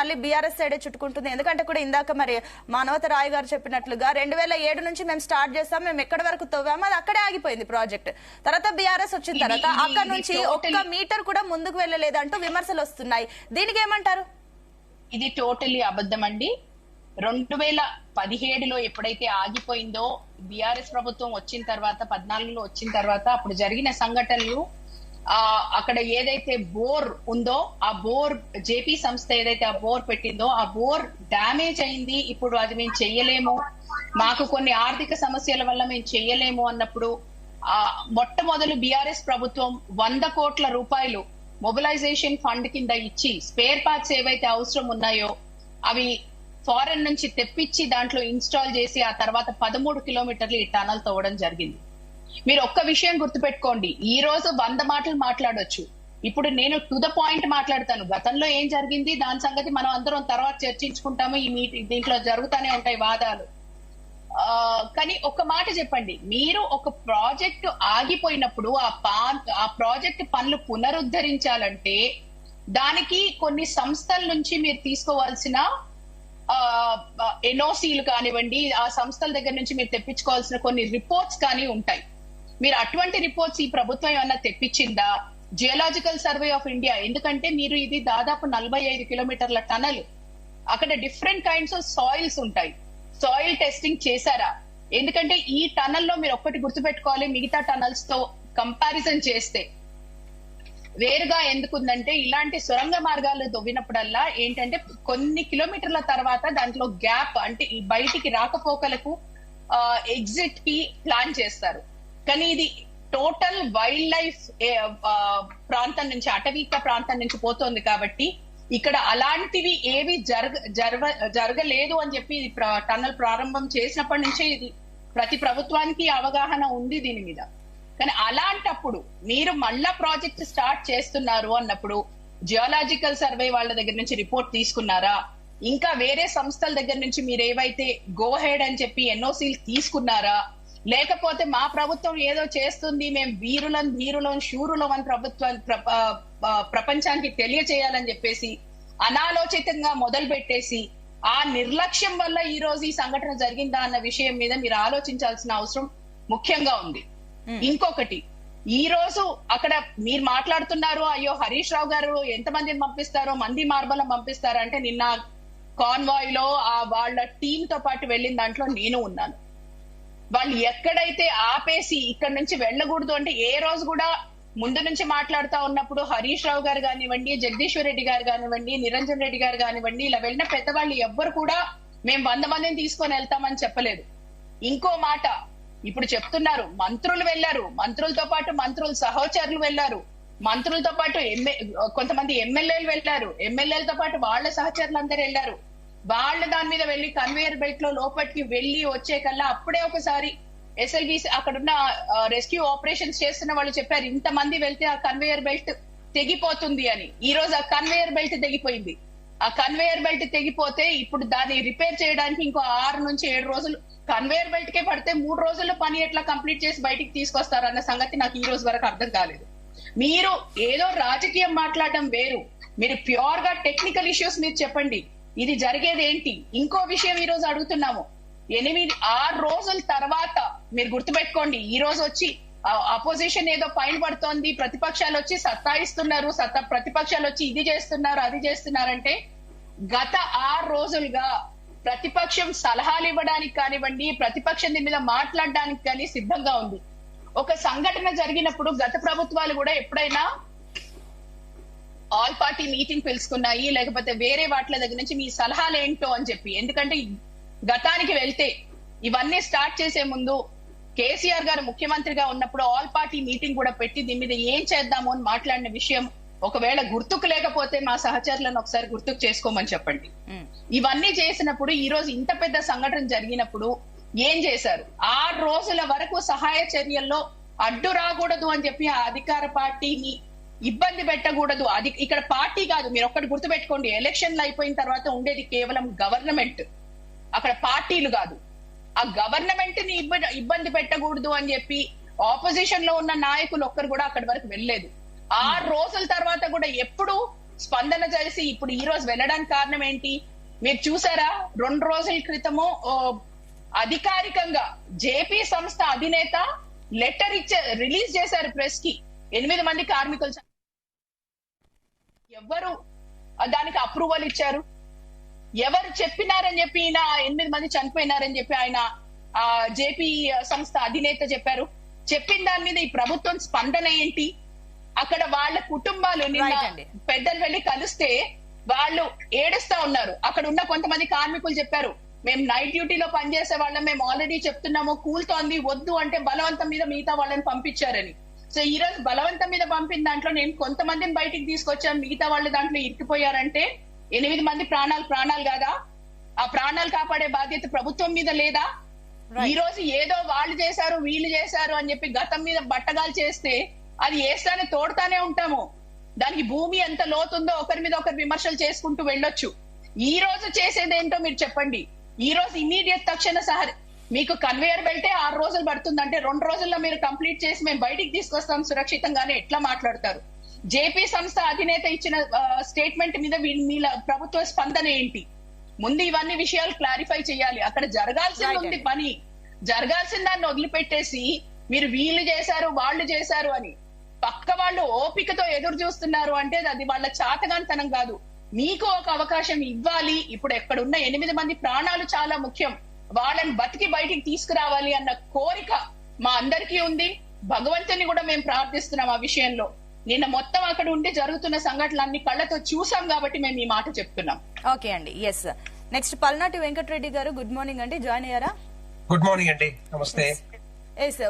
మళ్ళీ బీఆర్ఎస్ సైడే చుట్టుకుంటుంది. ఎందుకంటే కూడా ఇందాక మరి మానవత రాయ్ గారు చెప్పినట్లుగా 2007 నుంచి మేము స్టార్ట్ చేస్తాం, మేము ఎక్కడి వరకు తవ్వామో అది అక్కడే ఆగిపోయింది ప్రాజెక్ట్. తర్వాత బీఆర్ఎస్ వచ్చిన తర్వాత అక్కడ నుంచి ఒక్క మీటర్ కూడా ముందుకు వెళ్ళలేదంటూ విమర్శలు వస్తున్నాయి. దీనికి ఏమంటారు? ఇది టోటలీ అబద్ధం అండి. 2017లో ఎప్పుడైతే ఆగిపోయిందో, బీఆర్ఎస్ ప్రభుత్వం వచ్చిన తర్వాత 14లో వచ్చిన తర్వాత అప్పుడు జరిగిన సంఘటనలు, అక్కడ ఏదైతే బోర్ ఉందో ఆ బోర్ జేపీ సంస్థ ఏదైతే ఆ బోర్ పెట్టిందో ఆ బోర్ డ్యామేజ్ అయింది, ఇప్పుడు అది మేము చెయ్యలేము, మాకు కొన్ని ఆర్థిక సమస్యల వల్ల మేము చెయ్యలేము అన్నప్పుడు మొట్టమొదలు బీఆర్ఎస్ ప్రభుత్వం 100 కోట్ల రూపాయలు మొబిలైజేషన్ ఫండ్ కింద ఇచ్చి స్పేర్ పార్ట్స్ ఏవైతే అవసరం ఉన్నాయో అవి ఫారెన్ నుంచి తెప్పించి దాంట్లో ఇన్స్టాల్ చేసి ఆ తర్వాత 13 కిలోమీటర్లు ఈ టనల్ తవ్వడం జరిగింది. మీరు ఒక్క విషయం గుర్తుపెట్టుకోండి, ఈ రోజు 100 మాటలు మాట్లాడొచ్చు, ఇప్పుడు నేను టు ద పాయింట్ మాట్లాడతాను. గతంలో ఏం జరిగింది దాని సంగతి మనం అందరం తర్వాత చర్చించుకుంటాము. దీంట్లో జరుగుతూనే ఉంటాయి వాదాలు. కానీ ఒక మాట చెప్పండి, మీరు ఒక ప్రాజెక్టు ఆగిపోయినప్పుడు ఆ ప్రాజెక్ట్ పనులు పునరుద్ధరించాలంటే దానికి కొన్ని సంస్థల నుంచి మీరు తీసుకోవాల్సిన ఎన్ఓసీలు కానివ్వండి, ఆ సంస్థల దగ్గర నుంచి మీరు తెప్పించుకోవాల్సిన కొన్ని రిపోర్ట్స్ కానీ ఉంటాయి. మీరు అటువంటి రిపోర్ట్స్ ఈ ప్రభుత్వం ఏమన్నా తెప్పించిందా? జియోలాజికల్ సర్వే ఆఫ్ ఇండియా, ఎందుకంటే మీరు ఇది దాదాపు 45 కిలోమీటర్ల టనల్, అక్కడ డిఫరెంట్ కైండ్స్ ఆఫ్ సాయిల్స్ ఉంటాయి. సాయిల్ టెస్టింగ్ చేశారా? ఎందుకంటే ఈ టనల్లో మీరు ఒక్కటి గుర్తుపెట్టుకోవాలి, మిగతా టనల్స్ తో కంపారిజన్ చేస్తే వేరుగా ఎందుకుందంటే ఇలాంటి సొరంగ మార్గాలు తవ్వినప్పుడల్లా ఏంటంటే కొన్ని కిలోమీటర్ల తర్వాత దాంట్లో గ్యాప్, అంటే ఈ బయటికి రాకపోకలకు ఎగ్జిట్ కి ప్లాన్ చేస్తారు. కానీ ఇది టోటల్ వైల్డ్ లైఫ్ ప్రాంతం నుంచి, అటవీక ప్రాంతం నుంచి పోతోంది కాబట్టి ఇక్కడ అలాంటివి ఏవి జరగలేదు అని చెప్పి టన్నల్ ప్రారంభం చేసినప్పటి నుంచే ఇది ప్రతి ప్రభుత్వానికి అవగాహన ఉంది దీని మీద. కానీ అలాంటప్పుడు మీరు మళ్ళా ప్రాజెక్ట్ స్టార్ట్ చేస్తున్నారు అన్నప్పుడు జియోలాజికల్ సర్వే వాళ్ళ దగ్గర నుంచి రిపోర్ట్ తీసుకున్నారా? ఇంకా వేరే సంస్థల దగ్గర నుంచి మీరు ఏవైతే గో హెడ్ అని చెప్పి ఎన్ఓసీలు తీసుకున్నారా? లేకపోతే మా ప్రభుత్వం ఏదో చేస్తుంది, మేము ధీరులం శూరులం అని ప్రపంచానికి తెలియచేయాలని చెప్పేసి అనాలోచితంగా మొదలు పెట్టేసి ఆ నిర్లక్ష్యం వల్ల ఈ రోజు ఈ సంఘటన జరిగిందా అన్న విషయం మీద మీరు ఆలోచించాల్సిన అవసరం ముఖ్యంగా ఉంది. ఇంకొకటి, ఈ రోజు అక్కడ మీరు మాట్లాడుతున్నారు, అయ్యో హరీష్ రావు గారు ఎంతమందిని పంపిస్తారో, మంది మార్బలం పంపిస్తారో అంటే, నిన్న కాన్వాయ్ లో వాళ్ళ టీమ్ తో పాటు వెళ్ళిన దాంట్లో నేను ఉన్నాను. వాళ్ళు ఎక్కడైతే ఆపేసి ఇక్కడ నుంచి వెళ్ళకూడదు అంటే ఏ రోజు కూడా ముందు నుంచి మాట్లాడుతా ఉన్నప్పుడు హరీష్ రావు గారు కానివ్వండి, జగదీశ్వర్ రెడ్డి గారు కానివ్వండి, నిరంజన్ రెడ్డి గారు కానివ్వండి, ఇలా వెళ్ళిన పెద్దవాళ్ళు ఎవ్వరు కూడా మేము 100 మందిని తీసుకొని వెళ్తామని చెప్పలేదు. ఇంకో మాట ఇప్పుడు చెప్తున్నారు, మంత్రులు వెళ్లారు, మంత్రులతో పాటు మంత్రుల సహచరులు వెళ్లారు, మంత్రులతో పాటు కొంతమంది ఎమ్మెల్యేలు వెళ్లారు, ఎమ్మెల్యేలతో పాటు వాళ్ళ సహచరులు అందరు వెళ్లారు. వాళ్ళ దాని మీద వెళ్లి కన్వేయర్ బెల్ట్ లో లోపలికి వెళ్లి వచ్చే కల్లా అప్పుడే ఒకసారి ఎస్ఎల్బిసి అక్కడున్న రెస్క్యూ ఆపరేషన్స్ చేస్తున్న వాళ్ళు చెప్పారు, ఇంతమంది వెళ్తే ఆ కన్వేయర్ బెల్ట్ తెగిపోతుంది అని. ఈ రోజు ఆ కన్వేయర్ బెల్ట్ తెగిపోయింది. ఆ కన్వేయర్ బెల్ట్ తెగిపోతే ఇప్పుడు దాన్ని రిపేర్ చేయడానికి ఇంకో 6 నుంచి 7 రోజులు కన్వేయర్ బెల్ట్ కే పడితే 3 రోజుల్లో పని ఎట్లా కంప్లీట్ చేసి బయటికి తీసుకొస్తారు అన్న సంగతి నాకు ఈ రోజు వరకు అర్థం కాలేదు. మీరు ఏదో రాజకీయం మాట్లాడడం వేరు, మీరు ప్యూర్ గా టెక్నికల్ ఇష్యూస్ మీరు చెప్పండి, ఇది జరిగేది ఏంటి. ఇంకో విషయం ఈ రోజు అడుగుతున్నాము, 6 రోజుల తర్వాత మీరు గుర్తుపెట్టుకోండి, ఈ రోజు వచ్చి అపోజిషన్ ఏదో పైన పడుతోంది, ప్రతిపక్షాలు వచ్చి సత్తాయిస్తున్నారు, ప్రతిపక్షాలు వచ్చి ఇది చేస్తున్నారు అది చేస్తున్నారంటే, గత 6 రోజులుగా ప్రతిపక్షం సలహాలు ఇవ్వడానికి కానివ్వండి, ప్రతిపక్షం దీని మీద మాట్లాడడానికి కానీ సిద్ధంగా ఉంది. ఒక సంఘటన జరిగినప్పుడు గత ప్రభుత్వాలు కూడా ఎప్పుడైనా ఆల్ పార్టీ మీటింగ్ పిలుచుకున్నాయి, లేకపోతే వేరే వాటిల దగ్గర నుంచి మీ సలహాలు ఏంటో అని చెప్పి. ఎందుకంటే గతానికి వెళ్తే ఇవన్నీ స్టార్ట్ చేసే ముందు కేసీఆర్ గారు ముఖ్యమంత్రిగా ఉన్నప్పుడు ఆల్ పార్టీ మీటింగ్ కూడా పెట్టి దీని మీద ఏం చేద్దాము అని మాట్లాడిన విషయం ఒకవేళ గుర్తుకు లేకపోతే మా సహచరులను ఒకసారి గుర్తుకు చేసుకోమని చెప్పండి. ఇవన్నీ చేసినప్పుడు ఈ రోజు ఇంత పెద్ద సంఘటన జరిగినప్పుడు ఏం చేశారు? 6 రోజుల వరకు సహాయ చర్యల్లో అడ్డు రాకూడదు అని చెప్పి ఆ అధికార పార్టీని ఇబ్బంది పెట్టకూడదు. అది ఇక్కడ పార్టీ కాదు, మీరు ఒక్కటి గుర్తుపెట్టుకోండి, ఎలక్షన్లు అయిపోయిన తర్వాత ఉండేది కేవలం గవర్నమెంట్, అక్కడ పార్టీలు కాదు. ఆ గవర్నమెంట్ ని ఇబ్బంది పెట్టకూడదు అని చెప్పి ఆపోజిషన్ లో ఉన్న నాయకులు ఒక్కరు కూడా అక్కడి వరకు వెళ్ళలేదు. 6 రోజుల తర్వాత కూడా ఎప్పుడు స్పందన చేసి ఇప్పుడు ఈ రోజు వెళ్ళడానికి కారణం ఏంటి? మీరు చూసారా, 2 రోజుల క్రితము అధికారికంగా జేపీ సంస్థ అధినేత లెటర్ రిలీజ్ చేశారు ప్రెస్ కి. 8 మంది కార్మికులు ఎవరు దానికి అప్రూవల్ ఇచ్చారు? ఎవరు చెప్పినారని చెప్పి ఈయన 8 మంది చనిపోయినారని చెప్పి ఆయన జేపీ సంస్థ అధినేత చెప్పారు. చెప్పిన దాని మీద ఈ ప్రభుత్వం స్పందన ఏంటి? అక్కడ వాళ్ళ కుటుంబాలు నిన్న పెద్దలు వెళ్ళి కలిస్తే వాళ్ళు ఏడుస్తా ఉన్నారు. అక్కడ ఉన్న కొంతమంది కార్మికులు చెప్పారు, మేము నైట్ డ్యూటీలో పనిచేసే వాళ్ళం, మేము ఆల్రెడీ చెప్తున్నాము కూల్తోంది వద్దు అంటే బలవంతం మీద మిగతా వాళ్ళని పంపించారని. సో ఈ రోజు బలవంతం మీద పంపిన దాంట్లో నేను కొంతమందిని బయటికి తీసుకొచ్చాను, మిగతా వాళ్ళు దాంట్లో ఇరుక్కుపోయారంటే 8 మంది ప్రాణాలు కాదా? ఆ ప్రాణాలు కాపాడే బాధ్యత ప్రభుత్వం మీద లేదా? ఈ రోజు ఏదో వాళ్ళు చేశారు వీళ్ళు చేశారు అని చెప్పి గతం మీద బట్టగాలు చేస్తే అది వేస్తానే తోడుతానే ఉంటాము. దానికి భూమి ఎంత లోతుందో ఒకరి మీద ఒకరు విమర్శలు చేసుకుంటూ వెళ్ళొచ్చు. ఈ రోజు చేసేది ఏంటో మీరు చెప్పండి. ఈ రోజు ఇమీడియట్ తక్షణ మీకు కన్వేయర్ బెల్టే 6 రోజులు పడుతుందంటే 2 రోజుల్లో మీరు కంప్లీట్ చేసి మేము బయటికి తీసుకొస్తాం సురక్షితంగానే ఎట్లా మాట్లాడతారు? జేపీ సంస్థ అధినేత ఇచ్చిన స్టేట్మెంట్ మీద వీళ్ళ ప్రభుత్వ స్పందన ఏంటి? ముందు ఇవన్నీ విషయాలు క్లారిఫై చేయాలి. అక్కడ జరగాల్సింది ఉంది పని, జరగాల్సిన దాన్ని వదిలిపెట్టేసి మీరు వీళ్ళు చేశారు వాళ్ళు చేశారు అని పక్క వాళ్ళు ఓపికతో ఎదురు చూస్తున్నారు అంటే అది వాళ్ళ చాతగానితనం కాదు. మీకు ఒక అవకాశం ఇవ్వాలి. ఇప్పుడు ఎక్కడున్న 8 మంది ప్రాణాలు చాలా ముఖ్యం, వాళ్ళని బతికి బయటికి తీసుకురావాలి అన్న కోరిక మా అందరికీ ఉంది. భగవంతుని కూడా మేము ప్రార్థిస్తున్నాం ఆ విషయంలో. నిన్న మొత్తం అక్కడ ఉండి జరుగుతున్న సంఘటనలన్నీ కళ్ళతో చూసాం కాబట్టి మేము ఈ మాట చెప్తున్నాం. ఓకే అండి, ఎస్. నెక్స్ట్ పల్నాటి వెంకటరెడ్డి గారు, గుడ్ మార్నింగ్ అండి, జాయిన్ అయ్యారా? గుడ్ మార్నింగ్ అండి, నమస్తే. ఎస్